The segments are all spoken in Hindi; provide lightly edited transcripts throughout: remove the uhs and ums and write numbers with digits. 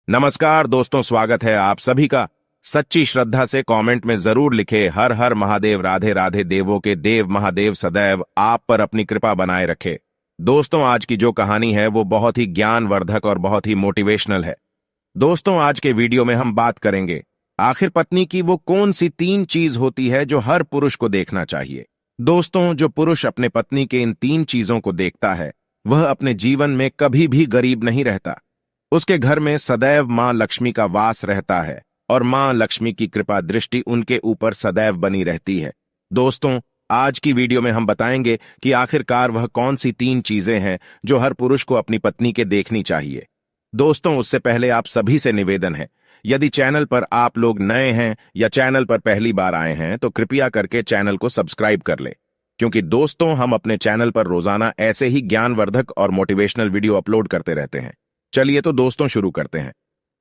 नमस्कार दोस्तों, स्वागत है आप सभी का। सच्ची श्रद्धा से कमेंट में जरूर लिखे हर हर महादेव, राधे राधे, देवों के देव महादेव सदैव आप पर अपनी कृपा बनाए रखे। दोस्तों, आज की जो कहानी है वो बहुत ही ज्ञानवर्धक और बहुत ही मोटिवेशनल है। दोस्तों, आज के वीडियो में हम बात करेंगे आखिर पत्नी की वो कौन सी 3 चीज होती है जो हर पुरुष को देखना चाहिए। दोस्तों, जो पुरुष अपने पत्नी के इन 3 चीजों को देखता है वह अपने जीवन में कभी भी गरीब नहीं रहता। उसके घर में सदैव मां लक्ष्मी का वास रहता है और मां लक्ष्मी की कृपा दृष्टि उनके ऊपर सदैव बनी रहती है। दोस्तों, आज की वीडियो में हम बताएंगे कि आखिरकार वह कौन सी 3 चीजें हैं जो हर पुरुष को अपनी पत्नी के देखनी चाहिए। दोस्तों, उससे पहले आप सभी से निवेदन है, यदि चैनल पर आप लोग नए हैं या चैनल पर पहली बार आए हैं तो कृपया करके चैनल को सब्सक्राइब कर ले, क्योंकि दोस्तों हम अपने चैनल पर रोजाना ऐसे ही ज्ञानवर्धक और मोटिवेशनल वीडियो अपलोड करते रहते हैं। चलिए तो दोस्तों शुरू करते हैं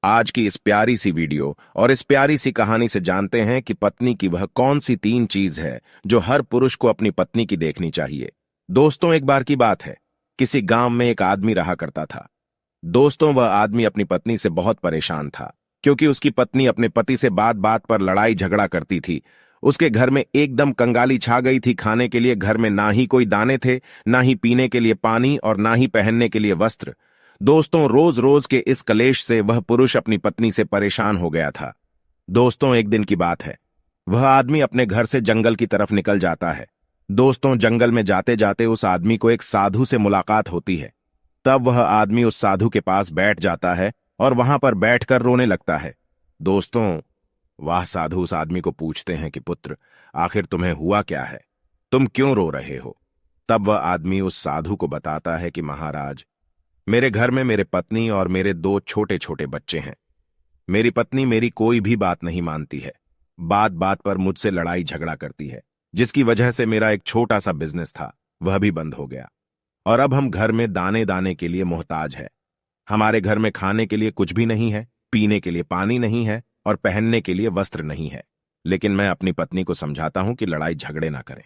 आज की इस प्यारी सी वीडियो और इस प्यारी सी कहानी से। जानते हैं कि पत्नी की वह कौन सी 3 चीज है जो हर पुरुष को अपनी पत्नी की देखनी चाहिए। दोस्तों, एक बार की बात है, किसी गांव में एक आदमी रहा करता था। दोस्तों, वह आदमी अपनी पत्नी से बहुत परेशान था, क्योंकि उसकी पत्नी अपने पति से बात बात पर लड़ाई झगड़ा करती थी। उसके घर में एकदम कंगाली छा गई थी। खाने के लिए घर में ना ही कोई दाने थे, ना ही पीने के लिए पानी और ना ही पहनने के लिए वस्त्र। दोस्तों, रोज रोज के इस कलेश से वह पुरुष अपनी पत्नी से परेशान हो गया था। दोस्तों, एक दिन की बात है, वह आदमी अपने घर से जंगल की तरफ निकल जाता है। दोस्तों, जंगल में जाते जाते उस आदमी को एक साधु से मुलाकात होती है। तब वह आदमी उस साधु के पास बैठ जाता है और वहां पर बैठकर रोने लगता है। दोस्तों, वह साधु उस आदमी को पूछते हैं कि पुत्र, आखिर तुम्हें हुआ क्या है, तुम क्यों रो रहे हो। तब वह आदमी उस साधु को बताता है कि महाराज, मेरे घर में मेरे पत्नी और मेरे 2 छोटे छोटे बच्चे हैं। मेरी पत्नी मेरी कोई भी बात नहीं मानती है, बात बात पर मुझसे लड़ाई झगड़ा करती है, जिसकी वजह से मेरा एक छोटा सा बिजनेस था वह भी बंद हो गया और अब हम घर में दाने दाने के लिए मोहताज है। हमारे घर में खाने के लिए कुछ भी नहीं है, पीने के लिए पानी नहीं है और पहनने के लिए वस्त्र नहीं है। लेकिन मैं अपनी पत्नी को समझाता हूं कि लड़ाई झगड़े ना करें,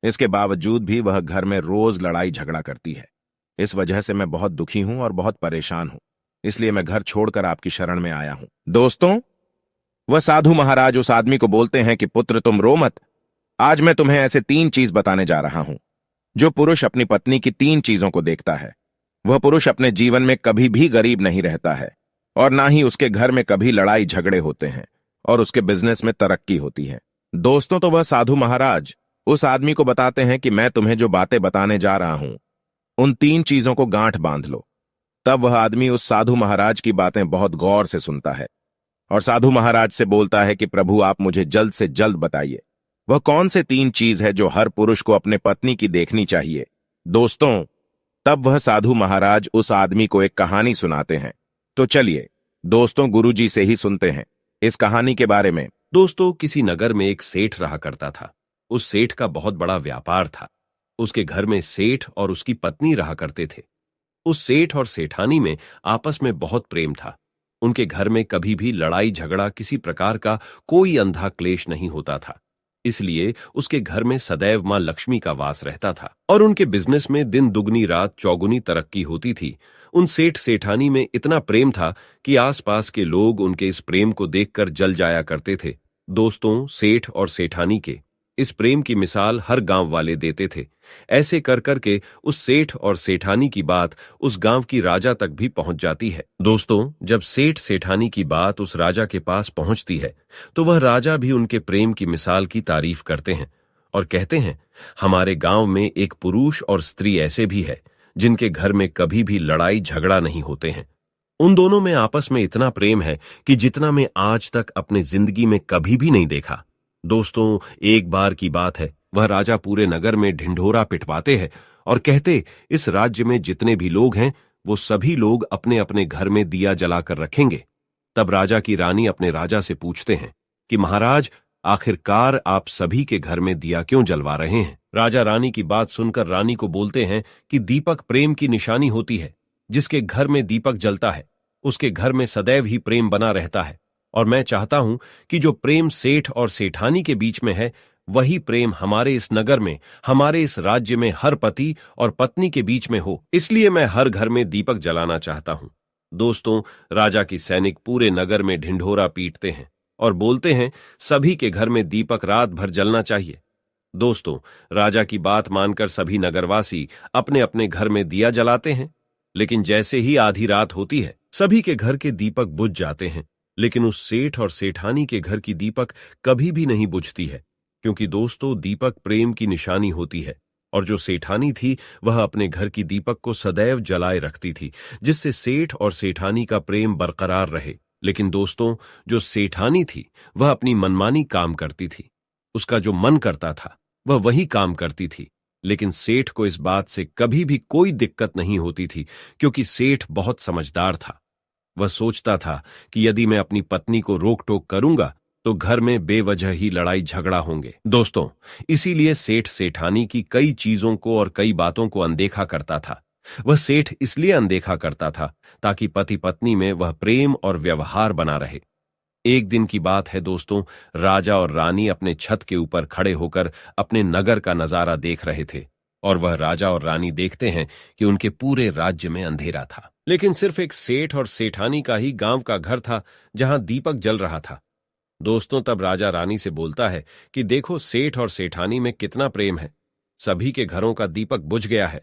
इसके बावजूद भी वह घर में रोज लड़ाई झगड़ा करती है। इस वजह से मैं बहुत दुखी हूं और बहुत परेशान हूं, इसलिए मैं घर छोड़कर आपकी शरण में आया हूं। दोस्तों, वह साधु महाराज उस आदमी को बोलते हैं कि पुत्र तुम रो मत, आज मैं तुम्हें ऐसे 3 चीज बताने जा रहा हूं। जो पुरुष अपनी पत्नी की 3 चीजों को देखता है वह पुरुष अपने जीवन में कभी भी गरीब नहीं रहता है और ना ही उसके घर में कभी लड़ाई झगड़े होते हैं और उसके बिजनेस में तरक्की होती है। दोस्तों, तो वह साधु महाराज उस आदमी को बताते हैं कि मैं तुम्हें जो बातें बताने जा रहा हूं उन 3 चीजों को गांठ बांध लो। तब वह आदमी उस साधु महाराज की बातें बहुत गौर से सुनता है और साधु महाराज से बोलता है कि प्रभु, आप मुझे जल्द से जल्द बताइए वह कौन से 3 चीज है जो हर पुरुष को अपने पत्नी की देखनी चाहिए। दोस्तों, तब वह साधु महाराज उस आदमी को एक कहानी सुनाते हैं। तो चलिए दोस्तों, गुरुजी से ही सुनते हैं इस कहानी के बारे में। दोस्तों, किसी नगर में एक सेठ रहा करता था। उस सेठ का बहुत बड़ा व्यापार था। उसके घर में सेठ और उसकी पत्नी रहा करते थे। उस सेठ और सेठानी में आपस में बहुत प्रेम था। उनके घर में कभी भी लड़ाई झगड़ा, किसी प्रकार का कोई अंधा क्लेश नहीं होता था। इसलिए उसके घर में सदैव मां लक्ष्मी का वास रहता था और उनके बिजनेस में दिन दुगनी रात चौगुनी तरक्की होती थी। उन सेठ सेठानी में इतना प्रेम था कि आसपास के लोग उनके इस प्रेम को देखकर जल जाया करते थे। दोस्तों, सेठ और सेठानी के इस प्रेम की मिसाल हर गांव वाले देते थे। ऐसे कर करके उस सेठ और सेठानी की बात उस गांव की राजा तक भी पहुंच जाती है। दोस्तों, जब सेठ सेठानी की बात उस राजा के पास पहुंचती है तो वह राजा भी उनके प्रेम की मिसाल की तारीफ करते हैं और कहते हैं, हमारे गांव में एक पुरुष और स्त्री ऐसे भी है जिनके घर में कभी भी लड़ाई झगड़ा नहीं होते हैं। उन दोनों में आपस में इतना प्रेम है कि जितना मैं आज तक अपनी जिंदगी में कभी भी नहीं देखा। दोस्तों, एक बार की बात है, वह राजा पूरे नगर में ढिंढोरा पिटवाते हैं और कहते, इस राज्य में जितने भी लोग हैं वो सभी लोग अपने अपने घर में दिया जलाकर रखेंगे। तब राजा की रानी अपने राजा से पूछते हैं कि महाराज, आखिरकार आप सभी के घर में दिया क्यों जलवा रहे हैं। राजा रानी की बात सुनकर रानी को बोलते हैं कि दीपक प्रेम की निशानी होती है। जिसके घर में दीपक जलता है उसके घर में सदैव ही प्रेम बना रहता है और मैं चाहता हूं कि जो प्रेम सेठ और सेठानी के बीच में है वही प्रेम हमारे इस नगर में, हमारे इस राज्य में हर पति और पत्नी के बीच में हो। इसलिए मैं हर घर में दीपक जलाना चाहता हूं। दोस्तों, राजा की सैनिक पूरे नगर में ढिंढोरा पीटते हैं और बोलते हैं सभी के घर में दीपक रात भर जलना चाहिए। दोस्तों, राजा की बात मानकर सभी नगरवासी अपने अपने घर में दिया जलाते हैं, लेकिन जैसे ही आधी रात होती है सभी के घर के दीपक बुझ जाते हैं। लेकिन उस सेठ और सेठानी के घर की दीपक कभी भी नहीं बुझती है, क्योंकि दोस्तों दीपक प्रेम की निशानी होती है, और जो सेठानी थी वह अपने घर की दीपक को सदैव जलाए रखती थी, जिससे सेठ और सेठानी का प्रेम बरकरार रहे। लेकिन दोस्तों, जो सेठानी थी वह अपनी मनमानी काम करती थी। उसका जो मन करता था वह वही काम करती थी। लेकिन सेठ को इस बात से कभी भी कोई दिक्कत नहीं होती थी, क्योंकि सेठ बहुत समझदार था। वह सोचता था कि यदि मैं अपनी पत्नी को रोक टोक करूंगा तो घर में बेवजह ही लड़ाई झगड़ा होंगे। दोस्तों, इसीलिए सेठ सेठानी की कई चीजों को और कई बातों को अनदेखा करता था। वह सेठ इसलिए अनदेखा करता था ताकि पति पत्नी में वह प्रेम और व्यवहार बना रहे। एक दिन की बात है दोस्तों, राजा और रानी अपने छत के ऊपर खड़े होकर अपने नगर का नजारा देख रहे थे, और वह राजा और रानी देखते हैं कि उनके पूरे राज्य में अंधेरा था, लेकिन सिर्फ एक सेठ और सेठानी का ही गांव का घर था जहां दीपक जल रहा था। दोस्तों, तब राजा रानी से बोलता है कि देखो सेठ और सेठानी में कितना प्रेम है। सभी के घरों का दीपक बुझ गया है,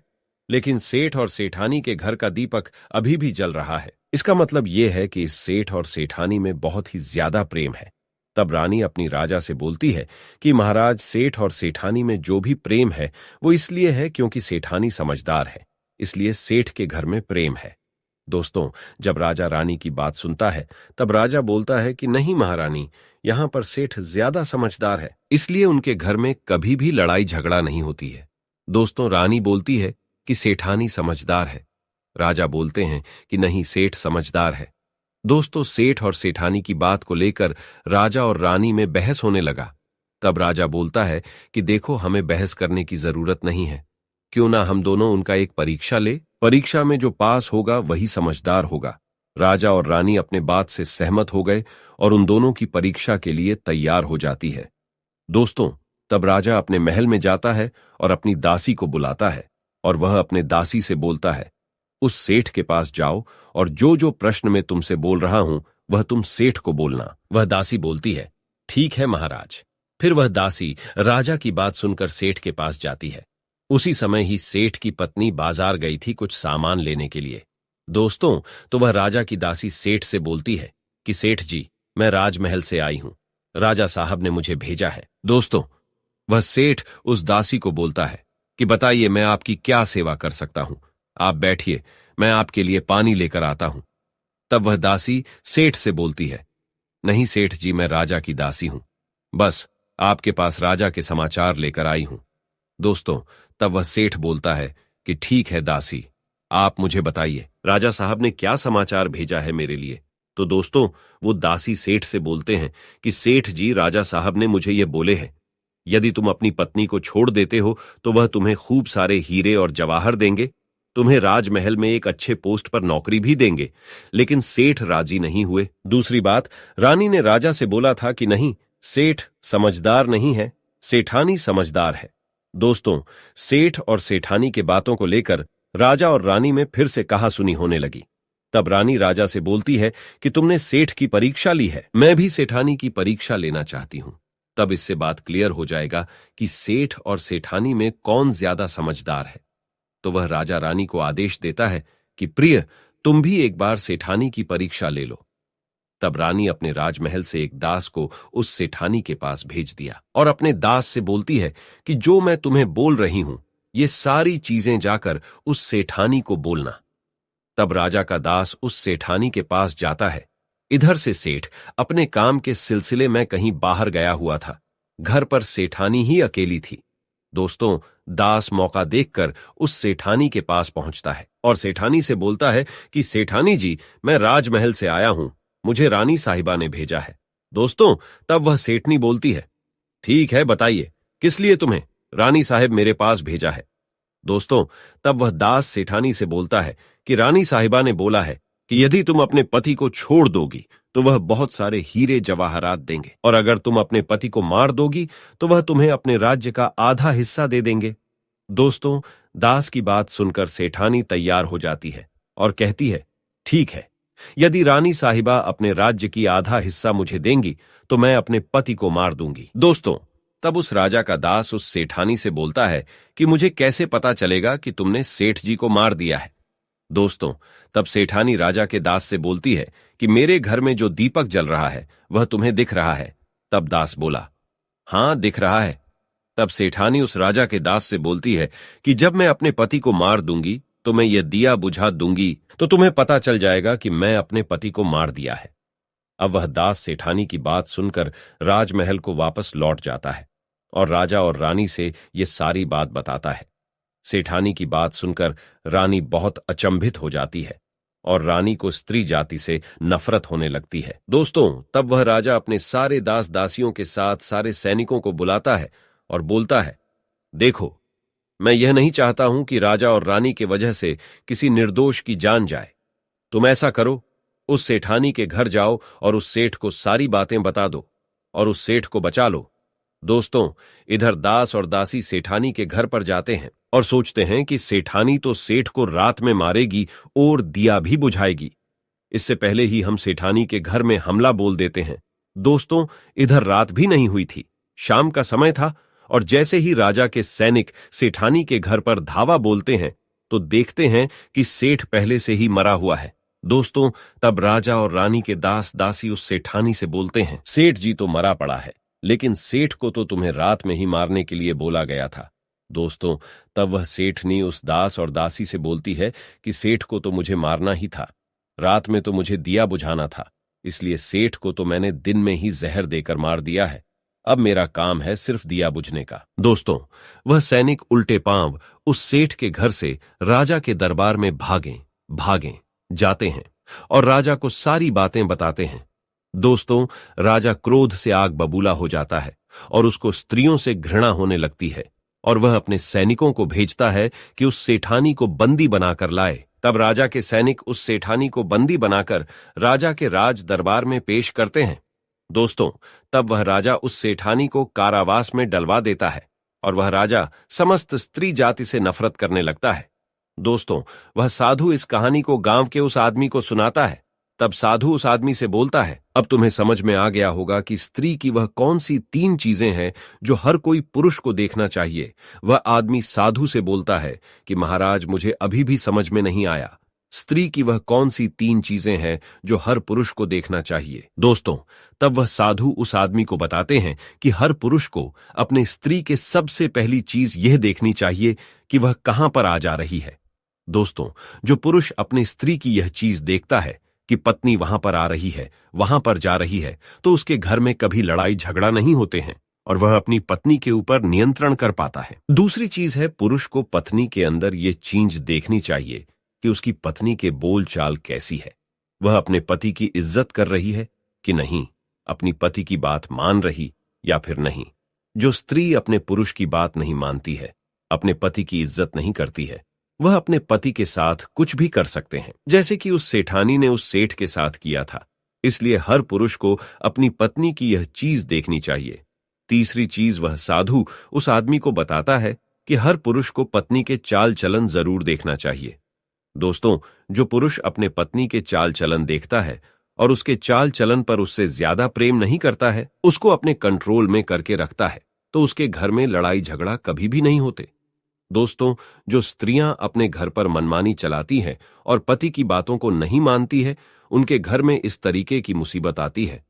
लेकिन सेठ और सेठानी के घर का दीपक अभी भी जल रहा है। इसका मतलब यह है कि इस सेठ और सेठानी में बहुत ही ज्यादा प्रेम है। तब रानी अपनी राजा से बोलती है कि महाराज, सेठ और सेठानी में जो भी प्रेम है वो इसलिए है क्योंकि सेठानी समझदार है, इसलिए सेठ के घर में प्रेम है। दोस्तों, जब राजा रानी की बात सुनता है तब राजा बोलता है कि नहीं महारानी, यहां पर सेठ ज्यादा समझदार है, इसलिए उनके घर में कभी भी लड़ाई झगड़ा नहीं होती है। दोस्तों, रानी बोलती है कि सेठानी समझदार है। राजा बोलते हैं कि नहीं, सेठ समझदार है। दोस्तों, सेठ और सेठानी की बात को लेकर राजा और रानी में बहस होने लगा। तब राजा बोलता है कि देखो, हमें बहस करने की जरूरत नहीं है, क्यों ना हम दोनों उनका एक परीक्षा ले। परीक्षा में जो पास होगा वही समझदार होगा। राजा और रानी अपने बात से सहमत हो गए और उन दोनों की परीक्षा के लिए तैयार हो जाती है। दोस्तों, तब राजा अपने महल में जाता है और अपनी दासी को बुलाता है, और वह अपने दासी से बोलता है, उस सेठ के पास जाओ और जो जो प्रश्न मैं तुमसे बोल रहा हूं वह तुम सेठ को बोलना। वह दासी बोलती है, ठीक है महाराज। फिर वह दासी राजा की बात सुनकर सेठ के पास जाती है। उसी समय ही सेठ की पत्नी बाजार गई थी कुछ सामान लेने के लिए। दोस्तों, तो वह राजा की दासी सेठ से बोलती है कि सेठ जी, मैं राजमहल से आई हूं, राजा साहब ने मुझे भेजा है। दोस्तों, वह सेठ उस दासी को बोलता है कि बताइए, मैं आपकी क्या सेवा कर सकता हूं। आप बैठिए, मैं आपके लिए पानी लेकर आता हूं। तब वह दासी सेठ से बोलती है, नहीं सेठ जी, मैं राजा की दासी हूं, बस आपके पास राजा के समाचार लेकर आई हूं। दोस्तों, तब वह सेठ बोलता है कि ठीक है दासी, आप मुझे बताइए राजा साहब ने क्या समाचार भेजा है मेरे लिए। तो दोस्तों, वो दासी सेठ से बोलते हैं कि सेठ जी, राजा साहब ने मुझे ये बोले हैं, यदि तुम अपनी पत्नी को छोड़ देते हो तो वह तुम्हें खूब सारे हीरे और जवाहर देंगे, तुम्हें राजमहल में एक अच्छे पोस्ट पर नौकरी भी देंगे। लेकिन सेठ राजी नहीं हुए। दूसरी बात, रानी ने राजा से बोला था कि नहीं, सेठ समझदार नहीं है, सेठानी समझदार है। दोस्तों, सेठ और सेठानी के बातों को लेकर राजा और रानी में फिर से कहासुनी होने लगी। तब रानी राजा से बोलती है कि तुमने सेठ की परीक्षा ली है, मैं भी सेठानी की परीक्षा लेना चाहती हूं। तब इससे बात क्लियर हो जाएगा कि सेठ और सेठानी में कौन ज्यादा समझदार है। तो वह राजा रानी को आदेश देता है कि प्रिय, तुम भी एक बार सेठानी की परीक्षा ले लो। तब रानी अपने राजमहल से एक दास को उस सेठानी के पास भेज दिया और अपने दास से बोलती है कि जो मैं तुम्हें बोल रही हूं ये सारी चीजें जाकर उस सेठानी को बोलना। तब राजा का दास उस सेठानी के पास जाता है। इधर से सेठ अपने काम के सिलसिले में कहीं बाहर गया हुआ था। घर पर सेठानी ही अकेली थी। दोस्तों, दास मौका देखकर उस सेठानी के पास पहुंचता है और सेठानी से बोलता है कि सेठानी जी, मैं राजमहल से आया हूं, मुझे रानी साहिबा ने भेजा है। दोस्तों, तब वह सेठनी बोलती है, ठीक है, बताइए किस लिए तुम्हें रानी साहिब मेरे पास भेजा है। दोस्तों, तब वह दास सेठानी से बोलता है कि रानी साहिबा ने बोला है कि यदि तुम अपने पति को छोड़ दोगी तो वह बहुत सारे हीरे जवाहरात देंगे, और अगर तुम अपने पति को मार दोगी तो वह तुम्हें अपने राज्य का आधा हिस्सा दे देंगे। दोस्तों, दास की बात सुनकर सेठानी तैयार हो जाती है और कहती है, ठीक है, यदि रानी साहिबा अपने राज्य की आधा हिस्सा मुझे देंगी तो मैं अपने पति को मार दूंगी। दोस्तों, तब उस राजा का दास उस सेठानी से बोलता है कि मुझे कैसे पता चलेगा कि तुमने सेठ जी को मार दिया है। दोस्तों, तब सेठानी राजा के दास से बोलती है कि मेरे घर में जो दीपक जल रहा है वह तुम्हें दिख रहा है। तब दास बोला, हां, दिख रहा है। तब सेठानी उस राजा के दास से बोलती है कि जब मैं अपने पति को मार दूंगी तो मैं यह दिया बुझा दूंगी तो तुम्हें पता चल जाएगा कि मैं अपने पति को मार दिया है। अब वह दास सेठानी की बात सुनकर राजमहल को वापस लौट जाता है और राजा और रानी से यह सारी बात बताता है। सेठानी की बात सुनकर रानी बहुत अचंभित हो जाती है और रानी को स्त्री जाति से नफरत होने लगती है। दोस्तों, तब वह राजा अपने सारे दास दासियों के साथ सारे सैनिकों को बुलाता है और बोलता है, देखो, मैं यह नहीं चाहता हूं कि राजा और रानी के वजह से किसी निर्दोष की जान जाए। तुम ऐसा करो, उस सेठानी के घर जाओ और उस सेठ को सारी बातें बता दो और उस सेठ को बचा लो। दोस्तों, इधर दास और दासी सेठानी के घर पर जाते हैं और सोचते हैं कि सेठानी तो सेठ को रात में मारेगी और दिया भी बुझाएगी। इससे पहले ही हम सेठानी के घर में हमला बोल देते हैं। दोस्तों, इधर रात भी नहीं हुई थी, शाम का समय था और जैसे ही राजा के सैनिक सेठानी के घर पर धावा बोलते हैं तो देखते हैं कि सेठ पहले से ही मरा हुआ है। दोस्तों, तब राजा और रानी के दास दासी उस सेठानी से बोलते हैं, सेठ जी तो मरा पड़ा है, लेकिन सेठ को तो तुम्हें रात में ही मारने के लिए बोला गया था। दोस्तों, तब वह सेठनी उस दास और दासी से बोलती है कि सेठ को तो मुझे मारना ही था, रात में तो मुझे दिया बुझाना था, इसलिए सेठ को तो मैंने दिन में ही जहर देकर मार दिया है। अब मेरा काम है सिर्फ दिया बुझने का। दोस्तों, वह सैनिक उल्टे पांव उस सेठ के घर से राजा के दरबार में भागें जाते हैं और राजा को सारी बातें बताते हैं। दोस्तों, राजा क्रोध से आग बबूला हो जाता है और उसको स्त्रियों से घृणा होने लगती है और वह अपने सैनिकों को भेजता है कि उस सेठानी को बंदी बनाकर लाए। तब राजा के सैनिक उस सेठानी को बंदी बनाकर राजा के राज दरबार में पेश करते हैं। दोस्तों, तब वह राजा उस सेठानी को कारावास में डलवा देता है और वह राजा समस्त स्त्री जाति से नफरत करने लगता है। दोस्तों, वह साधु इस कहानी को गांव के उस आदमी को सुनाता है। तब साधु उस आदमी से बोलता है, अब तुम्हें समझ में आ गया होगा कि स्त्री की वह कौन सी 3 चीजें हैं जो हर कोई पुरुष को देखना चाहिए। वह आदमी साधु से बोलता है कि महाराज, मुझे अभी भी समझ में नहीं आया, स्त्री की वह कौन सी 3 चीजें हैं जो हर पुरुष को देखना चाहिए। दोस्तों, तब वह साधु उस आदमी को बताते हैं कि हर पुरुष को अपने स्त्री के सबसे पहली चीज यह देखनी चाहिए कि वह कहां पर आ जा रही है। दोस्तों, जो पुरुष अपनी स्त्री की यह चीज देखता है कि पत्नी वहां पर आ रही है, वहां पर जा रही है, तो उसके घर में कभी लड़ाई झगड़ा नहीं होते हैं और वह अपनी पत्नी के ऊपर नियंत्रण कर पाता है। दूसरी चीज है, पुरुष को पत्नी के अंदर ये चीज देखनी चाहिए कि उसकी पत्नी के बोल चाल कैसी है, वह अपने पति की इज्जत कर रही है कि नहीं, अपनी पति की बात मान रही या फिर नहीं। जो स्त्री अपने पुरुष की बात नहीं मानती है, अपने पति की इज्जत नहीं करती है, वह अपने पति के साथ कुछ भी कर सकते हैं, जैसे कि उस सेठानी ने उस सेठ के साथ किया था। इसलिए हर पुरुष को अपनी पत्नी की यह चीज देखनी चाहिए। तीसरी चीज, वह साधु उस आदमी को बताता है कि हर पुरुष को पत्नी के चाल चलन जरूर देखना चाहिए। दोस्तों, जो पुरुष अपने पत्नी के चाल चलन देखता है और उसके चाल चलन पर उससे ज्यादा प्रेम नहीं करता है, उसको अपने कंट्रोल में करके रखता है, तो उसके घर में लड़ाई झगड़ा कभी भी नहीं होते। दोस्तों, जो स्त्रियां अपने घर पर मनमानी चलाती हैं और पति की बातों को नहीं मानती है, उनके घर में इस तरीके की मुसीबत आती है।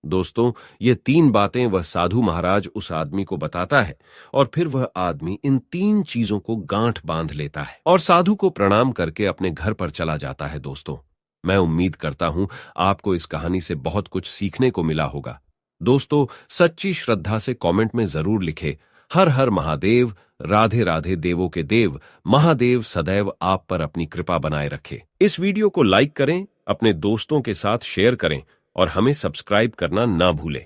दोस्तों, ये 3 बातें वह साधु महाराज उस आदमी को बताता है और फिर वह आदमी इन 3 चीजों को गांठ बांध लेता है और साधु को प्रणाम करके अपने घर पर चला जाता है। दोस्तों, मैं उम्मीद करता हूं आपको इस कहानी से बहुत कुछ सीखने को मिला होगा। दोस्तों, सच्ची श्रद्धा से कमेंट में जरूर लिखे, हर हर महादेव, राधे राधे देवों के देव, महादेव सदैव आप पर अपनी कृपा बनाए रखे। इस वीडियो को लाइक करें, अपने दोस्तों के साथ शेयर करें और हमें सब्सक्राइब करना ना भूलें।